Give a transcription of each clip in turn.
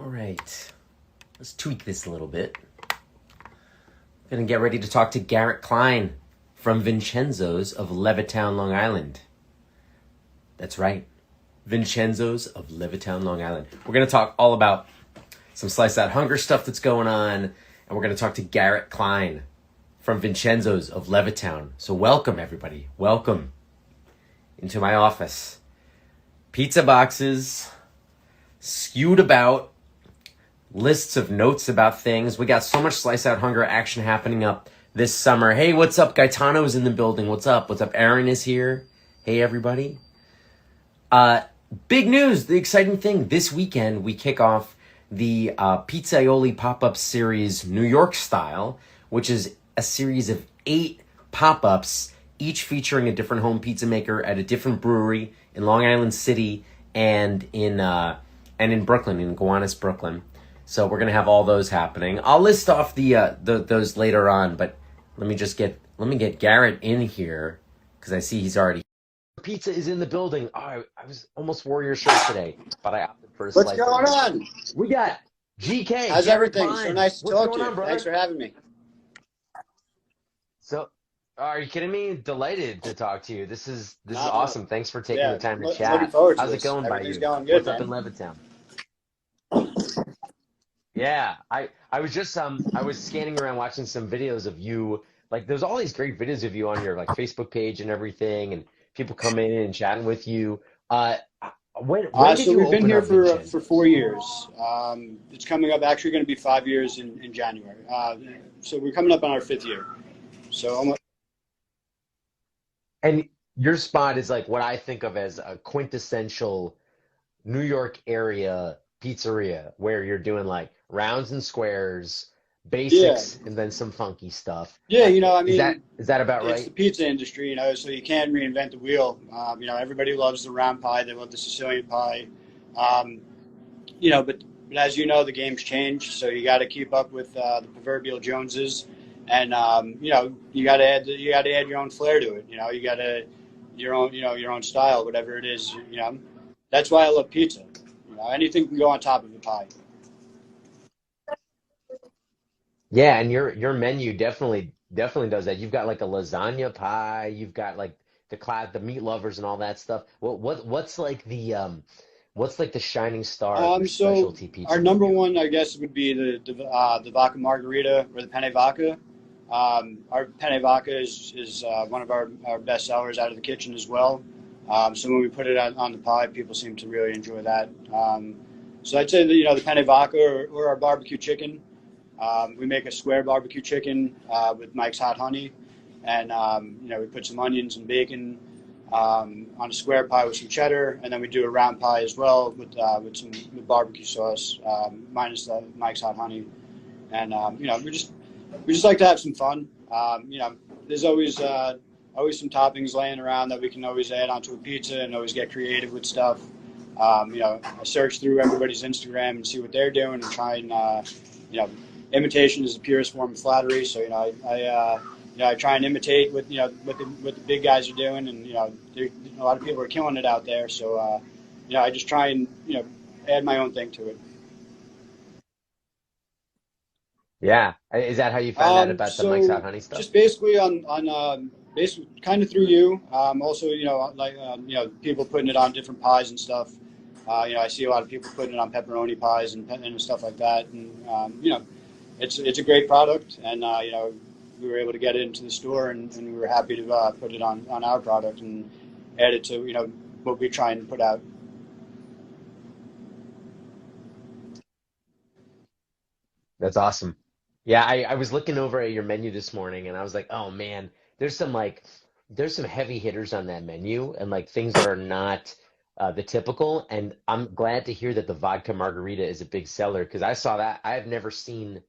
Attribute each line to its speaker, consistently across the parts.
Speaker 1: All right, let's tweak this a little bit. I'm gonna get ready to talk to Garrett Klein from Vincenzo's of Levittown, Long Island. That's right, Vincenzo's of Levittown, Long Island. We're gonna talk all about some SliceOutHunger stuff that's going on, and we're gonna talk to Garrett Klein from Vincenzo's of Levittown. So welcome, everybody. Welcome into my office. Pizza boxes skewed about, lists of notes about things. We got so much SliceOutHunger action happening up this summer. Hey, what's up? Gaetano's in the building. What's up? What's up? Aaron is here. Hey, everybody. Big news. The exciting thing. This weekend, we kick off the Pizzaioli pop-up series New York style, which is a series of 8 pop-ups, each featuring a different home pizza maker at a different brewery in Long Island City and in Brooklyn, in Gowanus, Brooklyn. So we're gonna have all those happening. I'll list off those later on, but let me get Garrett in here because I see he's already. Pizza is in the building. Oh, I was almost wore your shirt today, but I opted for a slice.
Speaker 2: What's going on?
Speaker 1: We got GK.
Speaker 2: How's everything?
Speaker 1: Klein.
Speaker 2: So nice to talk to you.
Speaker 1: On,
Speaker 2: Thanks for having me.
Speaker 1: So, are you kidding me? Delighted to talk to you. This is awesome. Thanks for taking the time to chat.
Speaker 2: Looking forward to
Speaker 1: How's it going by you?
Speaker 2: Going good,
Speaker 1: What's
Speaker 2: man.
Speaker 1: up in Levittown? Yeah, I was just I was scanning around watching some videos of you. Like, there's all these great videos of you on your like Facebook page and everything, and people coming in and chatting with you. When did
Speaker 2: so
Speaker 1: you
Speaker 2: we've been
Speaker 1: open
Speaker 2: here
Speaker 1: up
Speaker 2: for
Speaker 1: Vincenzo's?
Speaker 2: 4 years. It's coming up. Actually, going to be 5 years in January. So we're coming up on our 5th year. So almost.
Speaker 1: And your spot is like what I think of as a quintessential New York area pizzeria, where you're doing like rounds and squares, basics, and then some funky stuff.
Speaker 2: Yeah, I mean,
Speaker 1: is that about
Speaker 2: it's
Speaker 1: right?
Speaker 2: the pizza industry, so you can't reinvent the wheel. Everybody loves the round pie. They love the Sicilian pie. But as you know, the game's changed, so you got to keep up with the proverbial Joneses, and you got to add your own flair to it. You got to your own style, whatever it is. That's why I love pizza. Anything can go on top of a pie.
Speaker 1: Yeah, and your menu definitely does that. You've got like a lasagna pie. You've got like the meat lovers and all that stuff. What's like the shining star of your specialty pizza?
Speaker 2: Our number one, I guess, would be the vodka margarita or the penne vodka. Our penne vodka is one of our best sellers out of the kitchen as well. So when we put it on the pie, people seem to really enjoy that. So I'd say the penne vodka or our barbecue chicken. We make a square barbecue chicken with Mike's Hot Honey, and we put some onions and bacon on a square pie with some cheddar, and then we do a round pie as well with some barbecue sauce minus the Mike's Hot Honey, and we just like to have some fun. There's always some toppings laying around that we can always add onto a pizza and always get creative with stuff. I search through everybody's Instagram and see what they're doing and try and imitation is the purest form of flattery. So I try and imitate what the big guys are doing, and a lot of people are killing it out there. So I just try and add my own thing to it.
Speaker 1: Yeah, is that how you found out about the Mike's Hot Honey stuff?
Speaker 2: Just basically basically kind of through you. Also, people putting it on different pies and stuff. I see a lot of people putting it on pepperoni pies and stuff like that, and it's a great product, and we were able to get it into the store, and we were happy to put it on our product and add it to what we try and put out.
Speaker 1: That's awesome. Yeah, I was looking over at your menu this morning, and I was like, oh man, there's some heavy hitters on that menu, and like things that are not the typical. And I'm glad to hear that the vodka margarita is a big seller, because I saw that. I have never seen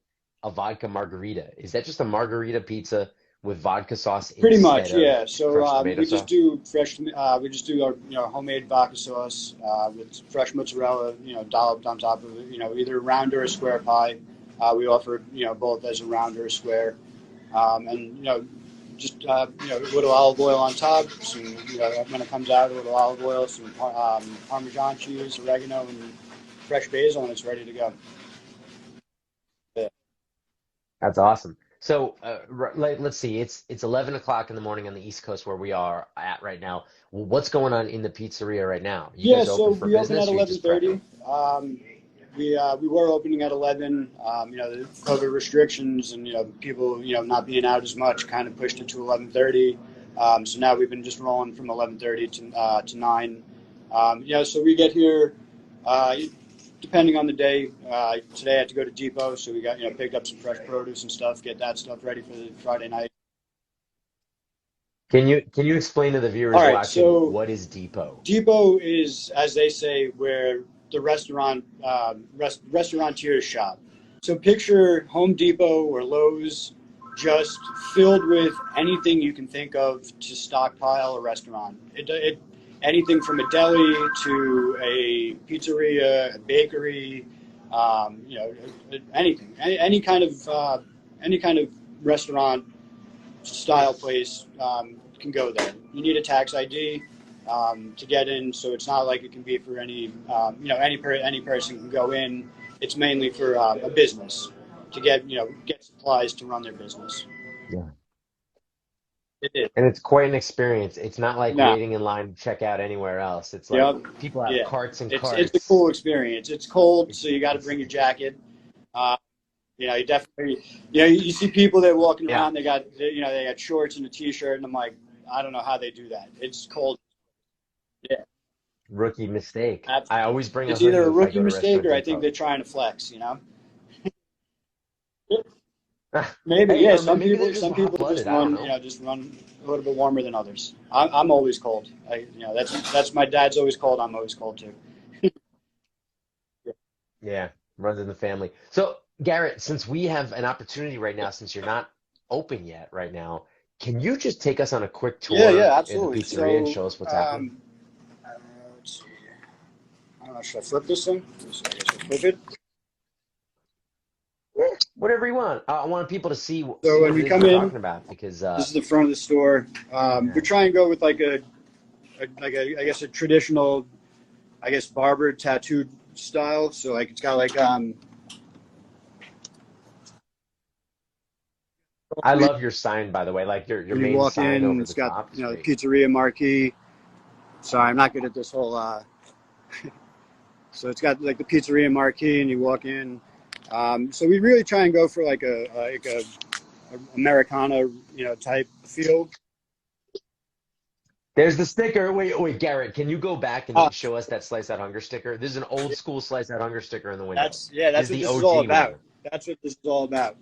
Speaker 1: a vodka margarita. Is that just a margarita pizza with vodka sauce?
Speaker 2: Pretty much, yeah. So we
Speaker 1: just
Speaker 2: do fresh. We just do our homemade vodka sauce with fresh mozzarella, dolloped on top of it. Either a round or a square pie. We offer both as a round or a square, and just a little olive oil on top. Some when it comes out, a little olive oil, some Parmesan cheese, oregano, and fresh basil, and it's ready to go. Yeah.
Speaker 1: That's awesome. So, let's see. It's 11 o'clock in the morning on the East Coast where we are at right now. What's going on in the pizzeria right now? You
Speaker 2: Yeah,
Speaker 1: guys are
Speaker 2: so
Speaker 1: open for
Speaker 2: we open at
Speaker 1: business, or you just prepping?
Speaker 2: 11:30. We were opening at 11. The COVID restrictions and people not being out as much kind of pushed it to 11:30. So now we've been just rolling from 11:30 to 9. So we get here depending on the day. Today I had to go to Depot, so we got picked up some fresh produce and stuff, get that stuff ready for the Friday night.
Speaker 1: Can you explain to the
Speaker 2: All
Speaker 1: viewers
Speaker 2: right,
Speaker 1: watching
Speaker 2: so
Speaker 1: what is Depot?
Speaker 2: Depot is, as they say, where the restaurateurs shop. So picture Home Depot or Lowe's, just filled with anything you can think of to stockpile a restaurant. Anything from a deli to a pizzeria, a bakery, anything, any kind of restaurant style place can go there. You need a tax ID to get in, so it's not like it can be for any person can go in. It's mainly for a business to get supplies to run their business.
Speaker 1: Yeah.
Speaker 2: It is.
Speaker 1: And it's quite an experience. It's not like
Speaker 2: No.
Speaker 1: waiting in line to check out anywhere else. It's like
Speaker 2: Yep.
Speaker 1: people have
Speaker 2: Yeah.
Speaker 1: carts and
Speaker 2: It's a
Speaker 1: carts.
Speaker 2: cool experience. It's cold, so you got to bring your jacket. You definitely, you see people that are walking
Speaker 1: Yeah.
Speaker 2: around. They got shorts and a t-shirt, and I'm like, I don't know how they do that. It's cold. Yeah,
Speaker 1: Rookie mistake. I
Speaker 2: absolutely.
Speaker 1: always bring a
Speaker 2: It's either
Speaker 1: hoodie
Speaker 2: a
Speaker 1: if I
Speaker 2: rookie
Speaker 1: go to
Speaker 2: mistake
Speaker 1: Restaurant
Speaker 2: or I think
Speaker 1: Depot.
Speaker 2: they're trying to flex. Maybe,
Speaker 1: Hey,
Speaker 2: yeah.
Speaker 1: or
Speaker 2: Some
Speaker 1: maybe they're
Speaker 2: people,
Speaker 1: just
Speaker 2: some
Speaker 1: hot
Speaker 2: people just
Speaker 1: blooded. I don't
Speaker 2: run,
Speaker 1: know.
Speaker 2: just run a little bit warmer than others. I'm always cold. That's my dad's always cold. I'm always cold too.
Speaker 1: Yeah, runs in the family. So, Garrett, since we have an opportunity right now, since you're not open yet right now, can you just take us on a quick
Speaker 2: Yeah,
Speaker 1: tour
Speaker 2: yeah,
Speaker 1: in the
Speaker 2: absolutely.
Speaker 1: pizzeria and
Speaker 2: So,
Speaker 1: show us what's happening?
Speaker 2: let's see. I don't know. Should I flip this thing? I guess I'll flip it.
Speaker 1: Yeah, whatever you want. I want people to see
Speaker 2: So when
Speaker 1: what
Speaker 2: we
Speaker 1: it is
Speaker 2: come
Speaker 1: we're
Speaker 2: in,
Speaker 1: talking about because
Speaker 2: this is the front of the store. We
Speaker 1: yeah.
Speaker 2: try and go with like I guess a traditional, barber tattoo style. So like it's got like
Speaker 1: I love your sign, by the way, like your
Speaker 2: when you
Speaker 1: main
Speaker 2: walk
Speaker 1: sign
Speaker 2: in,
Speaker 1: over
Speaker 2: it's
Speaker 1: the
Speaker 2: got
Speaker 1: top is
Speaker 2: the
Speaker 1: great.
Speaker 2: pizzeria marquee. Sorry, I'm not good at this whole. So it's got like the pizzeria marquee, and you walk in. So we really try and go for like a Americana, type feel.
Speaker 1: There's the sticker. Wait, Garrett, can you go back
Speaker 2: Uh,
Speaker 1: and show us that Slice Out Hunger sticker? This is an old school Slice Out Hunger sticker in the window. This
Speaker 2: That's
Speaker 1: is
Speaker 2: what
Speaker 1: the
Speaker 2: this is all
Speaker 1: OG
Speaker 2: about.
Speaker 1: one.
Speaker 2: That's what this is all about.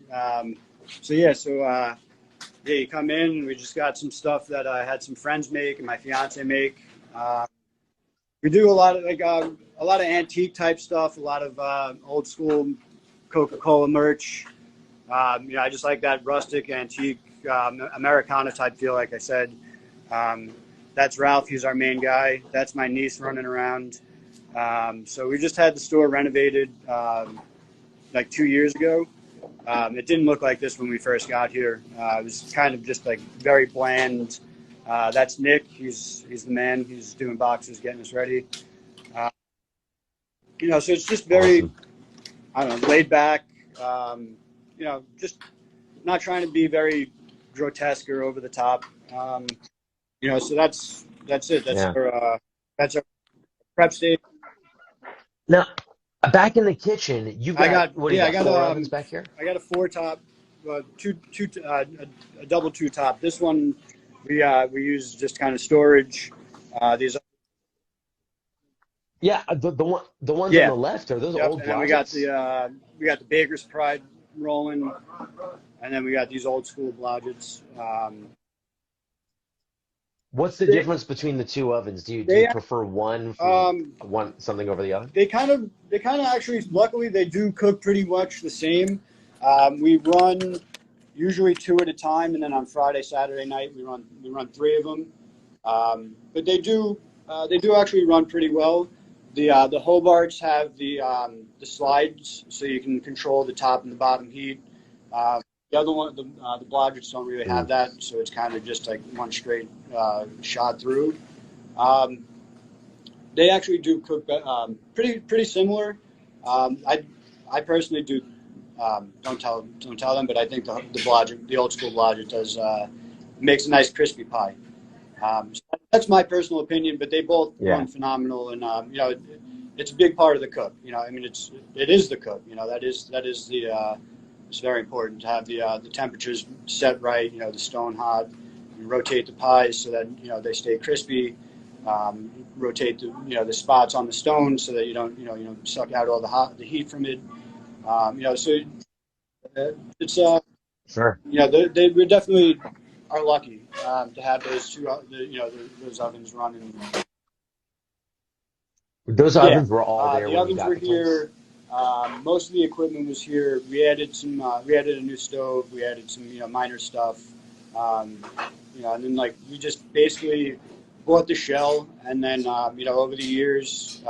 Speaker 2: So you come in. We just got some stuff that I had some friends make and my fiance make. We do a lot of antique type stuff, a lot of old school Coca-Cola merch. I just like that rustic, antique, Americana type feel. Like I said, that's Ralph. He's our main guy. That's my niece running around. So we just had the store renovated like 2 years ago. It didn't look like this when we first got here. It was kind of just like very bland. That's Nick. He's the man. He's doing boxes, getting us ready. Uh, so it's just very,
Speaker 1: Awesome.
Speaker 2: I don't know, laid back. Just not trying to be very grotesque or over the top. So that's it.
Speaker 1: Yeah.
Speaker 2: That's our prep stage.
Speaker 1: Now, back in the kitchen, you've
Speaker 2: I
Speaker 1: got
Speaker 2: got
Speaker 1: what do you
Speaker 2: yeah,
Speaker 1: got? Four ovens back here?
Speaker 2: I got a four top, a double two top. This one we use just kind of storage. These
Speaker 1: Yeah, the ones on
Speaker 2: yeah,
Speaker 1: the left are those
Speaker 2: yep.
Speaker 1: old
Speaker 2: And then we got
Speaker 1: Blodgetts?
Speaker 2: the Baker's Pride rolling, and then we got these old school Blodgetts.
Speaker 1: What's the
Speaker 2: They,
Speaker 1: difference between the two ovens? Do you
Speaker 2: they
Speaker 1: prefer one from
Speaker 2: um
Speaker 1: one something over the other?
Speaker 2: they kind of actually, luckily, they do cook pretty much the same. We run usually two at a time, and then on Friday, Saturday night we run three of them. But they do actually run pretty well. The Hobarts have the slides, so you can control the top and the bottom heat. The other one, the Blodgetts don't really have
Speaker 1: Mm.
Speaker 2: that, so it's kind of just like one straight shot through. Um, they actually do cook pretty similar. I personally do. Don't tell them, but I think the old school Blodgett does makes a nice crispy pie. So that's my personal opinion, but they both
Speaker 1: Yeah.
Speaker 2: run phenomenal, and it's a big part of the cook. I mean, it is the cook. That is the it's very important to have the temperatures set right. The stone hot. You rotate the pies so that they stay crispy. Rotate the spots on the stone so that you don't suck out all the heat from it. So it's
Speaker 1: Sure.
Speaker 2: we definitely are lucky to have those two those ovens running.
Speaker 1: Those
Speaker 2: Yeah,
Speaker 1: ovens were all there
Speaker 2: the
Speaker 1: when you
Speaker 2: ovens
Speaker 1: got
Speaker 2: were
Speaker 1: the place?
Speaker 2: here. Most of the equipment was here. We added some. We added a new stove. We added some minor stuff. Um, and then we just basically bought the shell, and then over the years,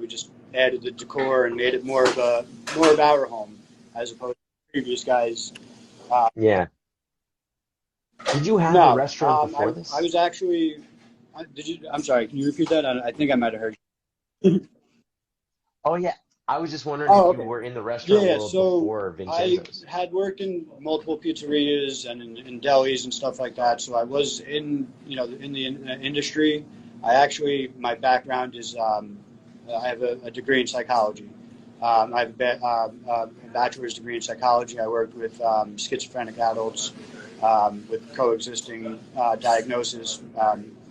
Speaker 2: we just added the decor and made it more of our home as opposed to previous guys. Uh,
Speaker 1: Yeah. Did you have a
Speaker 2: no,
Speaker 1: restaurant before
Speaker 2: I
Speaker 1: this?
Speaker 2: was actually. Did you? I'm sorry. Can you repeat that? I think I might have heard you.
Speaker 1: Oh, yeah. I was just wondering
Speaker 2: Oh,
Speaker 1: if you
Speaker 2: okay.
Speaker 1: were in the restaurant
Speaker 2: Yeah,
Speaker 1: world
Speaker 2: so
Speaker 1: before
Speaker 2: I
Speaker 1: Vincenzo's.
Speaker 2: had worked in multiple pizzerias and in delis and stuff like that. So I was in the industry. My background is I have a degree in psychology. I have a bachelor's degree in psychology. I worked with schizophrenic adults with coexisting diagnoses,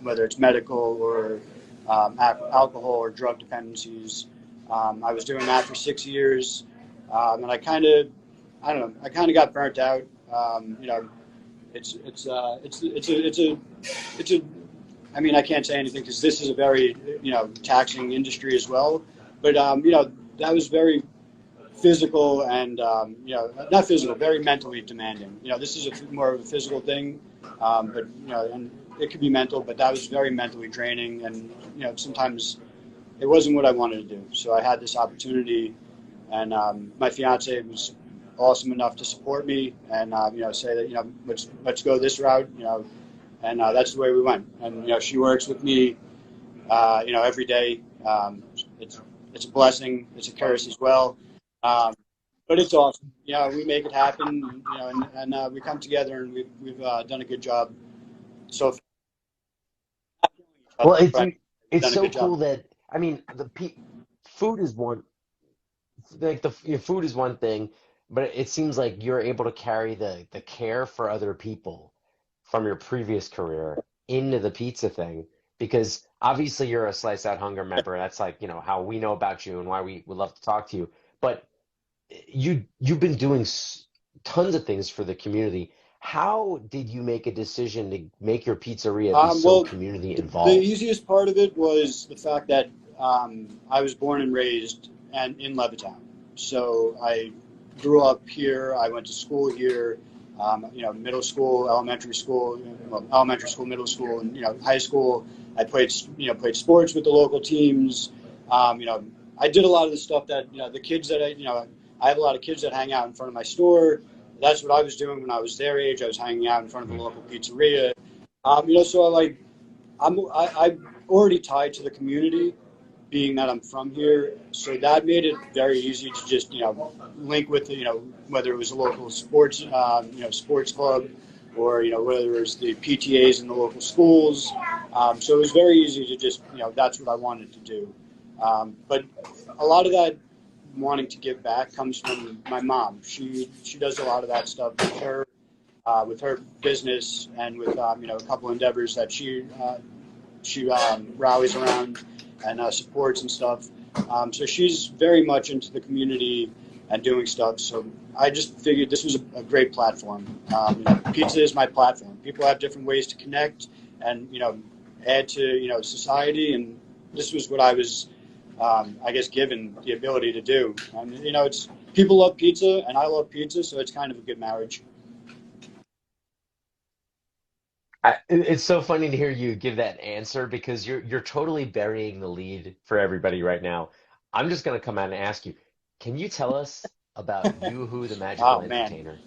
Speaker 2: whether it's medical or alcohol or drug dependencies. I was doing that for 6 years, and I don't know, I kind of got burnt out. It's a. I mean, I can't say anything because this is a very taxing industry as well. But that was very physical and not physical, very mentally demanding. This is more of a physical thing, but and it could be mental, but that was very mentally draining, and sometimes it wasn't what I wanted to do. So I had this opportunity, and my fiance was awesome enough to support me and say that let's go this route, and that's the way we went. And she works with me, every day. It's it's a blessing. It's a curse as well. Um, but it's awesome. We make it happen. And we come together and we've done a good job so far.
Speaker 1: Well, it's
Speaker 2: But we've
Speaker 1: it's
Speaker 2: done a
Speaker 1: so
Speaker 2: good job.
Speaker 1: cool that I mean food is one like the your food is one thing, but it seems like you're able to carry the care for other people from your previous career into the pizza thing because obviously you're a Slice Out Hunger member. That's like, how we know about you and why we would love to talk to you. But you've been doing tons of things for the community. How did you make a decision to make your pizzeria be so
Speaker 2: Well,
Speaker 1: community
Speaker 2: the
Speaker 1: involved?
Speaker 2: easiest part of it was the fact that I was born and raised and in Levittown. So I grew up here. I went to school here. Middle school, elementary school, middle school, and high school. I played sports with the local teams. I did a lot of the stuff that the kids that I have a lot of kids that hang out in front of my store. That's what I was doing when I was their age. I was hanging out in front of the local pizzeria. So I'm already tied to the community, being that I'm from here. So that made it very easy to just link with whether it was a local sports club, or whether it was the PTAs in the local schools. So it was very easy to just that's what I wanted to do. But a lot of that wanting to give back comes from my mom. She does a lot of that stuff with her business and with a couple endeavors that she rallies around and supports and stuff. So she's very much into the community and doing stuff. So I just figured this was a great platform. Pizza is my platform. People have different ways to connect and add to society, and this was what I was, I guess, given the ability to do. And it's people love pizza, and I love pizza, so it's kind of a good marriage.
Speaker 1: It's so funny to hear you give that answer because you're totally burying the lead for everybody right now. I'm just gonna come out and ask you, can you tell us about Yoo-hoo the Magical
Speaker 2: Oh man.
Speaker 1: Entertainer?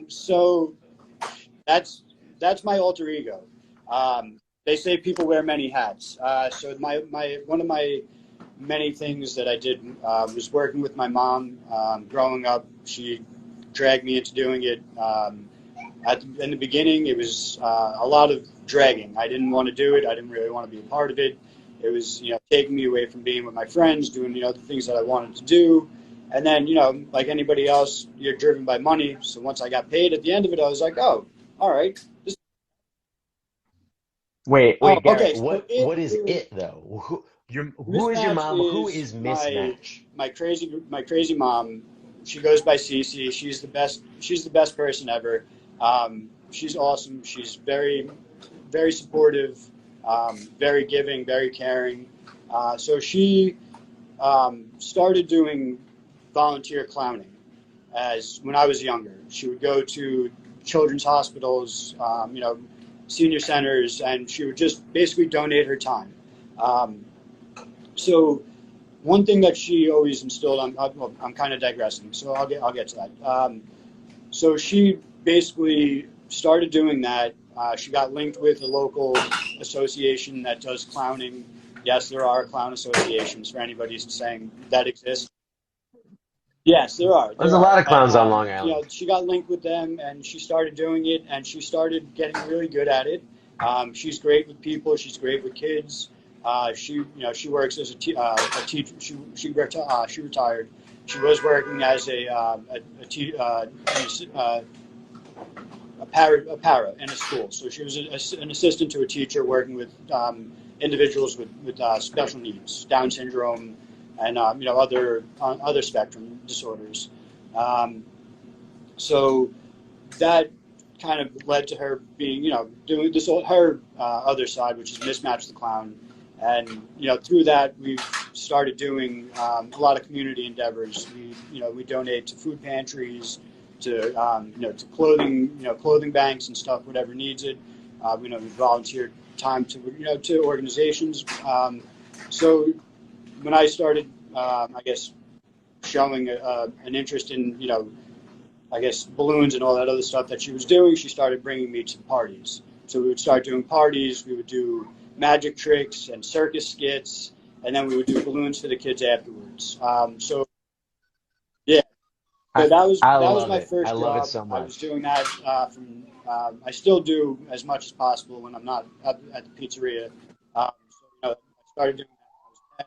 Speaker 2: So that's my alter ego. They say people wear many hats. So my one of my many things that I did was working with my mom growing up. She dragged me into doing it. In the beginning, it was a lot of dragging. I didn't want to do it. I didn't really want to be a part of it. It was, taking me away from being with my friends, doing, the things that I wanted to do. And then, like anybody else, you're driven by money. So once I got paid at the end of it, I was like, oh, all right.
Speaker 3: Wait, Garrett,
Speaker 2: Okay. So
Speaker 3: what is it though? Who is your
Speaker 2: Mismatch
Speaker 3: mom? Who
Speaker 2: is
Speaker 3: is
Speaker 2: my
Speaker 3: Mismatch?
Speaker 2: my crazy mom. She goes by Cece. She's the best. She's the best person ever. She's awesome. She's very supportive, very giving, very caring. So she started doing volunteer clowning as when I was younger. She would go to children's hospitals, senior centers, and she would just basically donate her time. Um, so one thing that she always instilled on, well, I'm kind of digressing, so I'll get to that. So she basically started doing that. She got linked with a local association that does clowning. Yes, there are clown associations for anybody saying that exists. Yes, there are.
Speaker 3: There's
Speaker 2: There
Speaker 3: a
Speaker 2: are.
Speaker 3: lot of
Speaker 2: And,
Speaker 3: clowns on Long Island.
Speaker 2: she got linked with them and she started doing it and she started getting really good at it. She's great with people. She's great with kids. She works as a teacher. She retired. She was working as a para in a school. So she was an assistant to a teacher working with individuals with special needs, Down syndrome, and other spectrum disorders. Um, so that kind of led to her being, doing this her other side, which is Mismatch the Clown. And through that, we've started doing a lot of community endeavors. We donate to food pantries, to clothing banks and stuff, whatever needs it. We volunteer time to organizations. So when I started, I guess, showing an interest in, I guess, balloons and all that other stuff that she was doing, she started bringing me to parties. So we would start doing parties. We would do magic tricks and circus skits, and then we would do balloons for the kids afterwards. So yeah,
Speaker 3: I
Speaker 2: so that
Speaker 3: I
Speaker 2: was
Speaker 3: love
Speaker 2: my
Speaker 3: it. I
Speaker 2: first
Speaker 3: love it
Speaker 2: job.
Speaker 3: so
Speaker 2: I was
Speaker 3: much.
Speaker 2: doing that from. I still do as much as possible when I'm not at the pizzeria. I started doing that when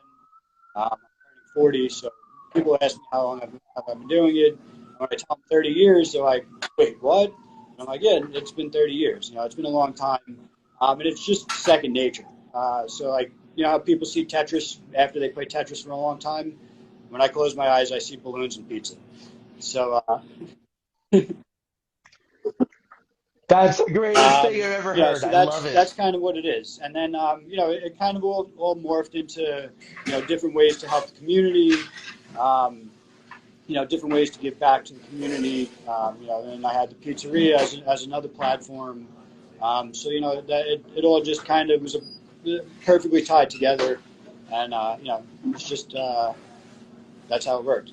Speaker 2: I was 10. I'm turning 40, so people ask me how long have I been doing it. And when I tell them 30 years, they're like, "Wait, what?" And I'm like, "Yeah, it's been 30 years. It's been a long time, and it's just second nature." So like, how people see Tetris after they play Tetris for a long time. When I close my eyes, I see balloons and pizza. So
Speaker 3: That's the greatest thing I've ever
Speaker 2: yeah,
Speaker 3: heard.
Speaker 2: so
Speaker 3: I love it.
Speaker 2: that's kind of what it is. And then it kind of all morphed into different ways to help the community. Um, different ways to give back to the community. And I had the pizzeria as another platform. So that it all just kind of was perfectly tied together, and it's just that's how it worked.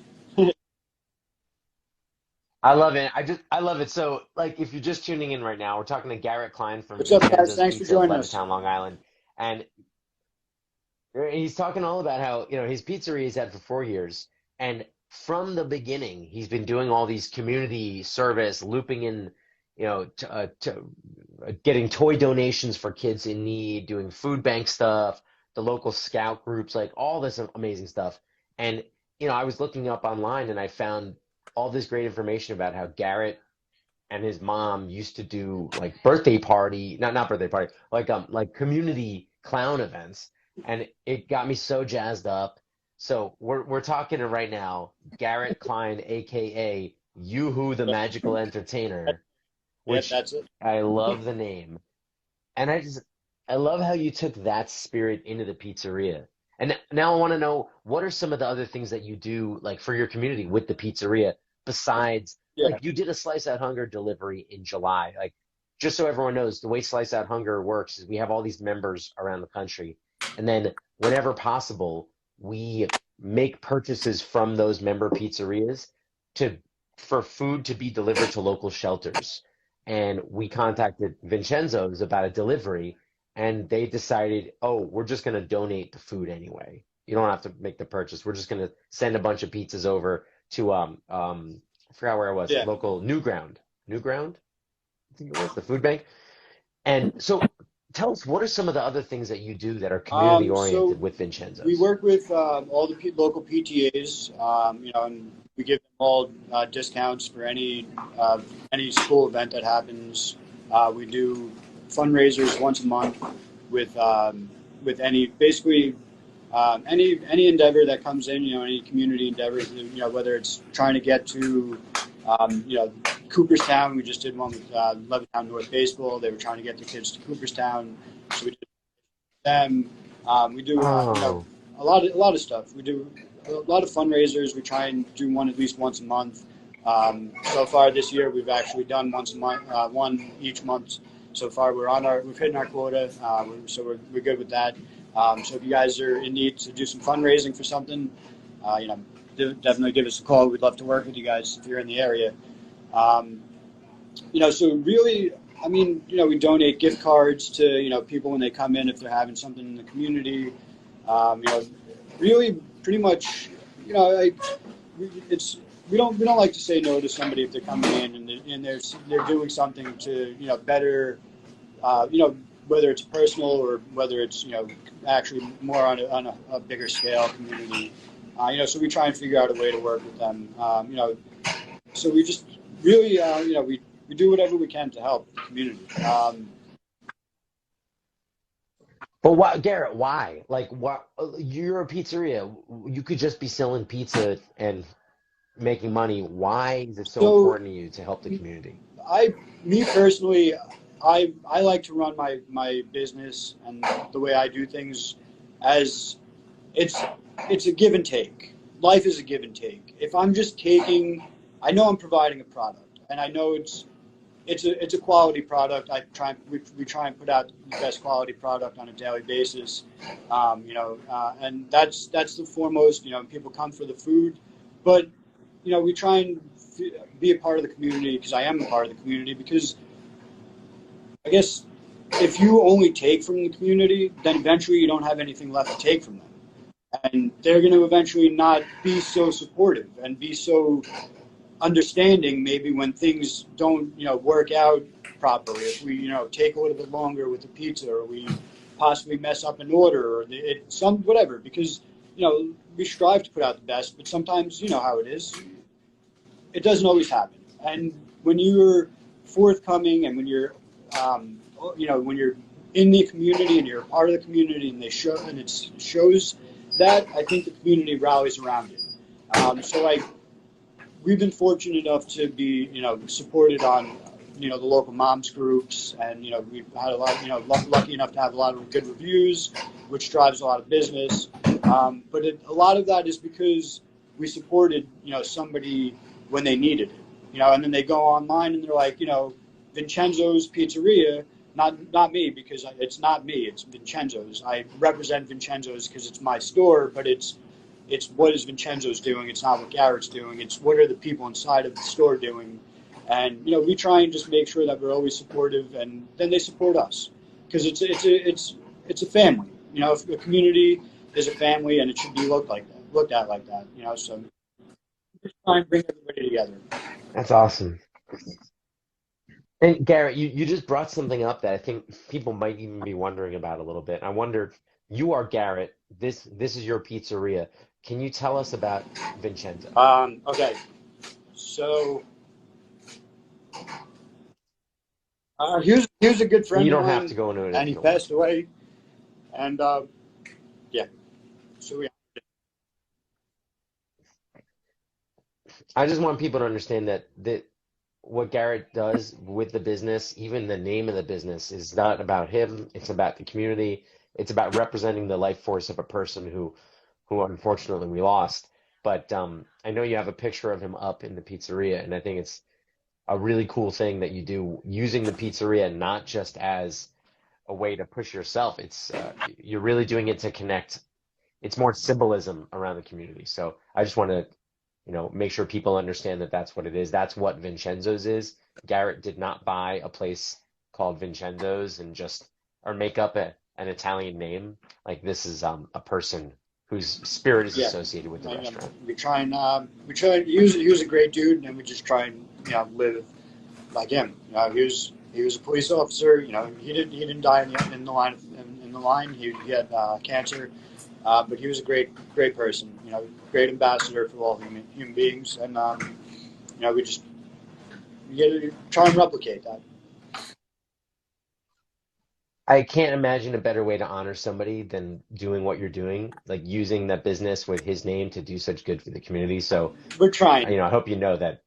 Speaker 3: I love it. I love it. So, like, if you're just tuning in right now, we're talking to Garrett Klein from
Speaker 2: What's up, guys?
Speaker 3: Vincenzo's
Speaker 2: Thanks for
Speaker 3: Pizza of
Speaker 2: joining us.
Speaker 3: Levittown, Long Island, and he's talking all about how, his pizzeria he's had for 4 years, and from the beginning, he's been doing all these community service, looping in, getting toy donations for kids in need, doing food bank stuff, the local scout groups, like all this amazing stuff. And, I was looking up online and I found all this great information about how Garrett and his mom used to do like birthday party, not birthday party, like community clown events, and it got me so jazzed up. So we're talking to right now, Garrett Klein, aka Yoo-hoo the Magical Entertainer,
Speaker 2: Yep,
Speaker 3: which
Speaker 2: that's it.
Speaker 3: I love the name. And I love how you took that spirit into the pizzeria. And now I want to know, what are some of the other things that you do like for your community with the pizzeria besides,
Speaker 2: Yeah.
Speaker 3: like, you did a Slice Out Hunger delivery in July. Like, just so everyone knows, the way Slice Out Hunger works is we have all these members around the country, and then whenever possible, we make purchases from those member pizzerias to for food to be delivered to local shelters. And we contacted Vincenzo's about a delivery, and they decided, oh, we're just going to donate the food anyway. You don't have to make the purchase. We're just gonna send a bunch of pizzas over to I forgot where I was,
Speaker 2: Yeah.
Speaker 3: local New Ground, I think it was the food bank. And so tell us, what are some of the other things that you do that are community
Speaker 2: So
Speaker 3: oriented with
Speaker 2: we
Speaker 3: Vincenzo's?
Speaker 2: work with all the local PTAs, and we give them all discounts for any school event that happens. We do fundraisers once a month with any basically any endeavor that comes in. Any community endeavor. Whether it's trying to get to Cooperstown. We just did one with Levittown North Baseball. They were trying to get the kids to Cooperstown, so we did them. We do
Speaker 3: Oh,
Speaker 2: a lot of stuff. We do a lot of fundraisers. We try and do one at least once a month. So far this year, we've actually done once a month, one each month. So far, we've hit our quota, so we're good with that. So if you guys are in need to do some fundraising for something, definitely give us a call. We'd love to work with you guys if you're in the area. Um, so really, I mean, we donate gift cards to, people when they come in if they're having something in the community. Um, you know, really, pretty much, like it's we don't like to say no to somebody if they're coming in and they're doing something to, better, whether it's personal or whether it's, actually more on a bigger scale community. So we try and figure out a way to work with them. So we just really, we do whatever we can to help the community.
Speaker 3: but why, Garrett? Why? Like, what? You're a pizzeria. You could just be selling pizza and making money. Why is it so
Speaker 2: So
Speaker 3: important to you to help the community?
Speaker 2: me personally, I like to run my business and the way I do things as it's it's a give and take. Life is a give and take. If I'm just taking, I know I'm providing a product, and I know it's a quality product. We try and put out the best quality product on a daily basis. And that's the foremost. People come for the food, but we try and be a part of the community because I am a part of the community. Because I guess if you only take from the community, then eventually you don't have anything left to take from them, and they're going to eventually not be so supportive and be so understanding maybe when things don't work out properly. If we take a little bit longer with the pizza, or we possibly mess up an order, or some whatever, because we strive to put out the best, but sometimes how it is, it doesn't always happen. And when you're forthcoming and when you're when you're in the community and you're a part of the community, and it shows that, I think the community rallies around you. So we've been fortunate enough to be, supported on, the local moms groups, and we've had a lot, lucky enough to have a lot of good reviews, which drives a lot of business. But a lot of that is because we supported, somebody when they needed it, and then they go online and they're like, Vincenzo's Pizzeria, not me, because it's not me, it's Vincenzo's. I represent Vincenzo's because it's my store, but it's what is Vincenzo's doing. It's not what Garrett's doing. It's what are the people inside of the store doing. And we try and just make sure that we're always supportive, and then they support us because it's a family. If a community is a family, and it should be looked at like that. So just try and bring everybody together.
Speaker 3: That's awesome. And Garrett, you just brought something up that I think people might even be wondering about a little bit. I wondered, you are Garrett. This is your pizzeria. Can you tell us about Vincenzo?
Speaker 2: Okay, so here's a good
Speaker 3: And you
Speaker 2: friend of
Speaker 3: don't have to
Speaker 2: mine,
Speaker 3: go into it if
Speaker 2: and
Speaker 3: you
Speaker 2: he
Speaker 3: don't want
Speaker 2: passed
Speaker 3: to.
Speaker 2: away, and yeah, so yeah.
Speaker 3: I just want people to understand that what Garrett does with the business, even the name of the business, is not about him. It's about the community. It's about representing the life force of a person who unfortunately we lost. But I know you have a picture of him up in the pizzeria, and I think it's a really cool thing that you do using the pizzeria not just as a way to push yourself. It's you're really doing it to connect. It's more symbolism around the community. So I just want to make sure people understand that that's what it is. That's what Vincenzo's is. Garrett did not buy a place called Vincenzo's and just or make up an Italian name. Like this is a person whose spirit is
Speaker 2: Yeah.
Speaker 3: associated with the restaurant.
Speaker 2: He was a great dude, and we just try and live like him. He was a police officer. He didn't die in the line in the line. He had cancer, but he was a great person. Great ambassador for all human beings, and we just try and replicate that.
Speaker 3: I can't imagine a better way to honor somebody than doing what you're doing, like using that business with his name to do such good for the community. So,
Speaker 2: We're trying.
Speaker 3: I hope you know that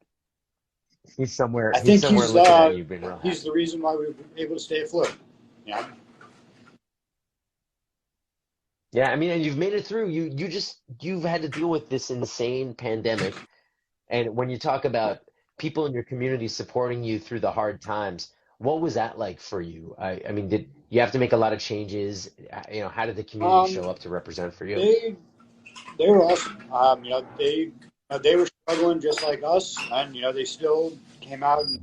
Speaker 2: I
Speaker 3: he's
Speaker 2: think
Speaker 3: somewhere looking at you, being real
Speaker 2: he's
Speaker 3: happy.
Speaker 2: the reason why we were able to stay afloat. Yeah.
Speaker 3: Yeah, I mean, and you've made it through. You've had to deal with this insane pandemic. And when you talk about people in your community supporting you through the hard times, what was that like for you? I mean, did you have to make a lot of changes? How did the community
Speaker 2: Um,
Speaker 3: show up to represent for you?
Speaker 2: they they were awesome. They were struggling just like us, and they still came out and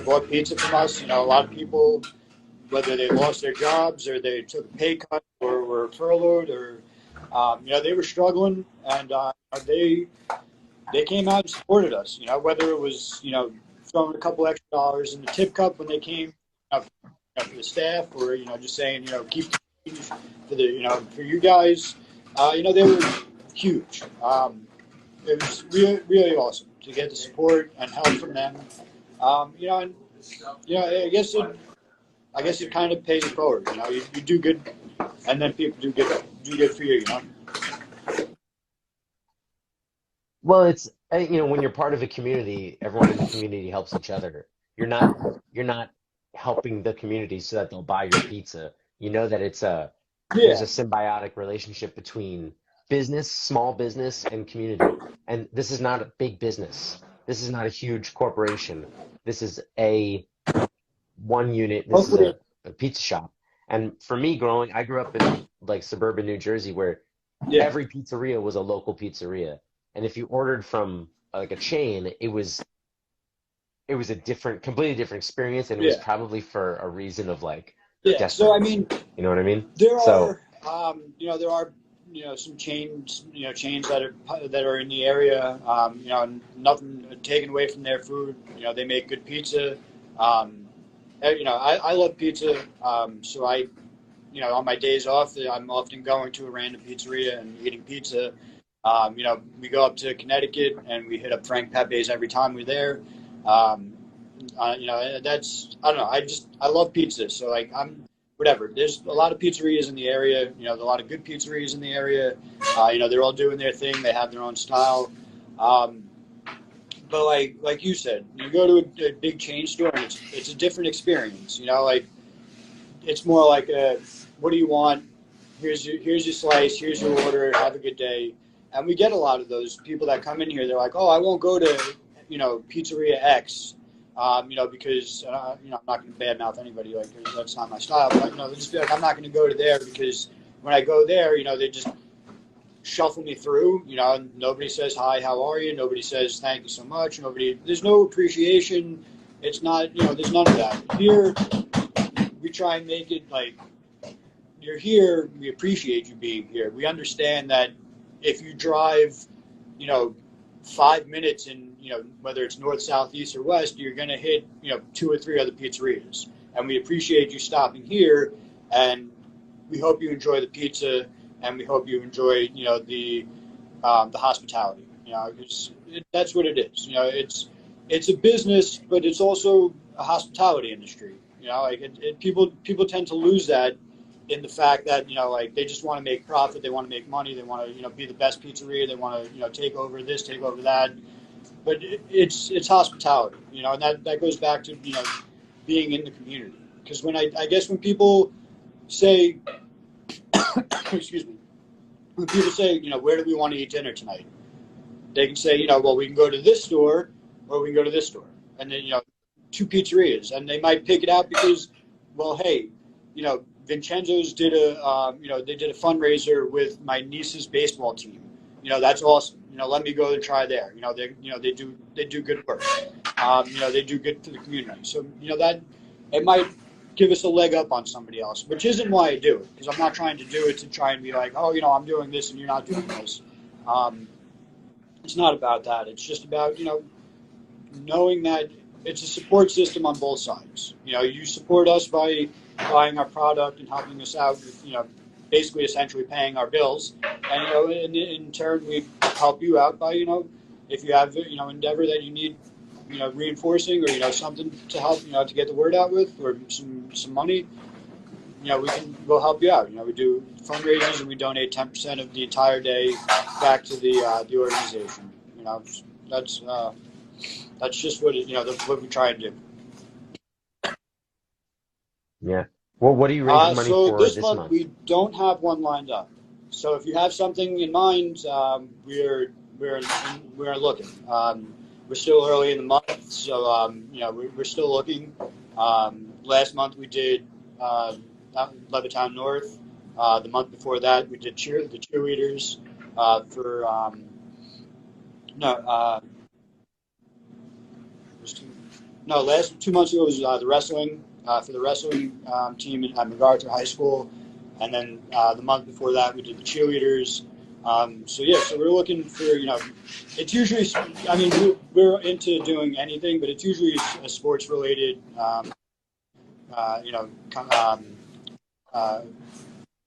Speaker 2: bought pizza from us. A lot of people, whether they lost their jobs or they took a pay cut or were furloughed, or they were struggling, and they came out and supported us. Whether it was throwing a couple extra dollars in the tip cup when they came for the staff, or just saying keep the change for the for you guys. They were huge. It was really awesome to get the support and help from them. And I guess it kind of pays it forward. You do good, and then people do good for you.
Speaker 3: Well, it's when you're part of a community, everyone in the community helps each other. You're not helping the community so that they'll buy your pizza. You know that there's
Speaker 2: Yeah,
Speaker 3: a symbiotic relationship between business, small business, and community. And this is not a big business. This is not a huge corporation. This is a one unit. This is
Speaker 2: hopefully,
Speaker 3: a pizza shop. And for me, I grew up in like suburban New Jersey where
Speaker 2: yeah,
Speaker 3: every pizzeria was a local pizzeria. And if you ordered from like a chain, it was a completely different experience, and it was
Speaker 2: yeah,
Speaker 3: probably for a reason of like
Speaker 2: yeah. So I
Speaker 3: desperation.
Speaker 2: mean,
Speaker 3: You know what I mean?
Speaker 2: there
Speaker 3: So,
Speaker 2: are there are some chains that are in the area. Nothing taken away from their food. They make good pizza. Um, I love pizza. So on my days off, I'm often going to a random pizzeria and eating pizza. We go up to Connecticut and we hit up Frank Pepe's every time we're there. Um, that's I don't know. I love pizza, so like I'm whatever. There's a lot of pizzerias in the area. A lot of good pizzerias in the area. They're all doing their thing. They have their own style. Um, but like you said, you go to a big chain store and it's a different experience. Like it's more like what do you want? Here's your slice. Here's your order. Have a good day. And we get a lot of those people that come in here. They're like, oh, I won't go to Pizzeria X, because I'm not going to badmouth anybody. Like that's not my style. But they'll just be like, I'm not going to go to there because when I go there, they just shuffle me through. Nobody says hi, how are you? Nobody says thank you so much. There's no appreciation. It's not, there's none of that. Here, we try and make it like you're here. We appreciate you being here. We understand that if you drive, 5 minutes in, whether it's north, south, east, or west, you're going to hit, 2 or 3 other pizzerias. And we appreciate you stopping here, and we hope you enjoy the pizza, and we hope you enjoy, the hospitality. That's what it is. It's a business, but it's also a hospitality industry. People tend to lose that in the fact that like they just want to make profit, they want to make money, they want to be the best pizzeria, they want to take over this, take over that, but it's hospitality, and that goes back to being in the community. Because I guess when people say, excuse me, when people say where do we want to eat dinner tonight, they can say well we can go to this store or we can go to this store, and then 2 pizzerias, and they might pick it out because well hey Vincenzo's did they did a fundraiser with my niece's baseball team. That's awesome. Let me go and try there. They do good work. They do good for the community. So that it might give us a leg up on somebody else, which isn't why I do it, because I'm not trying to do it to try and be like, oh, I'm doing this and you're not doing this. It's not about that. It's just about, knowing that it's a support system on both sides. You support us by buying our product and helping us out with, basically essentially paying our bills. And, in turn, we help you out by, if you have, endeavor that you need, reinforcing or, something to help, to get the word out with or some money, we'll help you out. We do fundraisers and we donate 10% of the entire day back to the organization. That's just what what we try and do.
Speaker 3: Yeah. Well, what are you raising money
Speaker 2: So
Speaker 3: for
Speaker 2: this
Speaker 3: this
Speaker 2: month
Speaker 3: month?
Speaker 2: we don't have one lined up. So if you have something in mind, we're looking. We're still early in the month, so we're still looking. Last month we did Levittown North. The month before that we did the cheerleaders for no. Last 2 months ago was the wrestling for the wrestling team at MacArthur High School, and then the month before that we did the cheerleaders. So we're looking for it's usually we're into doing anything, but it's usually a sports related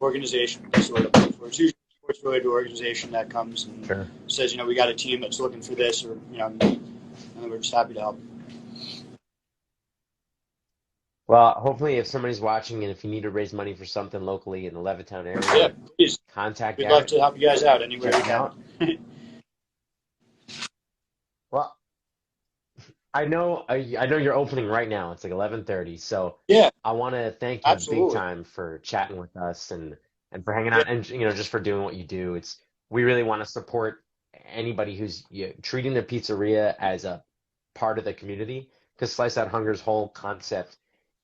Speaker 2: organization. That's what I'm looking for. It's usually a sports related organization that comes and
Speaker 3: Sure.
Speaker 2: says we got a team that's looking for this, or and we're just happy to help.
Speaker 3: Well, hopefully, if somebody's watching and if you need to raise money for something locally in the Levittown
Speaker 2: Yeah,
Speaker 3: area,
Speaker 2: please.
Speaker 3: contact
Speaker 2: We'd
Speaker 3: Garrett.
Speaker 2: love to help you guys out anywhere
Speaker 3: Check
Speaker 2: we
Speaker 3: him out.
Speaker 2: can.
Speaker 3: Well, I know you're opening right now. It's like 11:30, so
Speaker 2: Yeah,
Speaker 3: I want to thank you big
Speaker 2: absolutely.
Speaker 3: time for chatting with us and for hanging
Speaker 2: Yeah,
Speaker 3: out and just for doing what you do. We really want to support anybody who's treating their pizzeria as a part of the community because Slice Out Hunger's whole concept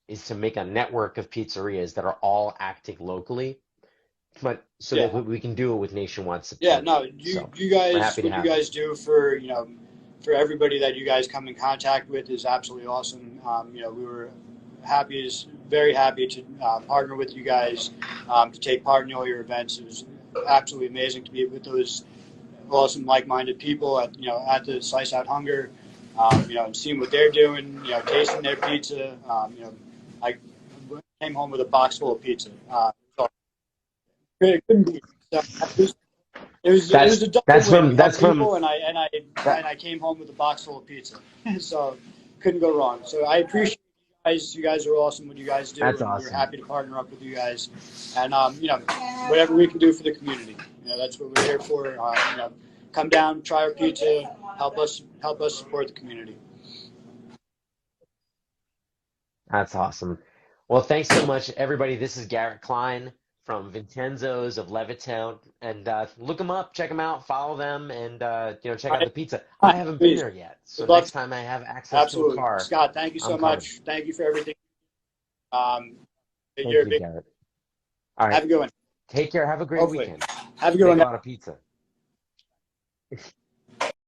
Speaker 3: is to make a network of pizzerias that are all acting locally, but so that
Speaker 2: yeah,
Speaker 3: we can do it with nationwide
Speaker 2: yeah.
Speaker 3: support.
Speaker 2: No,
Speaker 3: So
Speaker 2: you
Speaker 3: we're
Speaker 2: guys,
Speaker 3: happy to
Speaker 2: what you
Speaker 3: have you.
Speaker 2: guys do for everybody that you guys come in contact with is absolutely awesome. We were very happy to partner with you guys to take part in all your events. It was absolutely amazing to be with those awesome, like-minded people at the Slice Out Hunger. And seeing what they're doing, tasting their pizza. I came home with a box full of pizza. So it couldn't be. So it was a double win. We
Speaker 3: That's
Speaker 2: helped
Speaker 3: from
Speaker 2: people, and
Speaker 3: that.
Speaker 2: I came home with a box full of pizza. So couldn't go wrong. So I appreciate you guys. You guys are awesome. What you guys do,
Speaker 3: That's
Speaker 2: and we're
Speaker 3: awesome.
Speaker 2: happy to partner up with you guys. And whatever we can do for the community, that's what we're here for. Come down, try our pizza, help us support the community.
Speaker 3: That's awesome. Well, thanks so much, everybody. This is Garrett Klein from Vincenzo's of Levittown, and look them up, check them out, follow them, and check
Speaker 2: All
Speaker 3: out
Speaker 2: right,
Speaker 3: the pizza. I haven't been
Speaker 2: please.
Speaker 3: there yet, so
Speaker 2: We'd love
Speaker 3: next
Speaker 2: to.
Speaker 3: time I have access to a
Speaker 2: Absolutely,
Speaker 3: car,
Speaker 2: Scott. Thank you so
Speaker 3: I'm coming.
Speaker 2: much. Thank you for everything. Um,
Speaker 3: Thank
Speaker 2: you're a
Speaker 3: you,
Speaker 2: big.
Speaker 3: Garrett. All right,
Speaker 2: Have a good one.
Speaker 3: take care. Have a great
Speaker 2: Make
Speaker 3: weekend.
Speaker 2: a good
Speaker 3: Make
Speaker 2: one.
Speaker 3: a lot of pizza.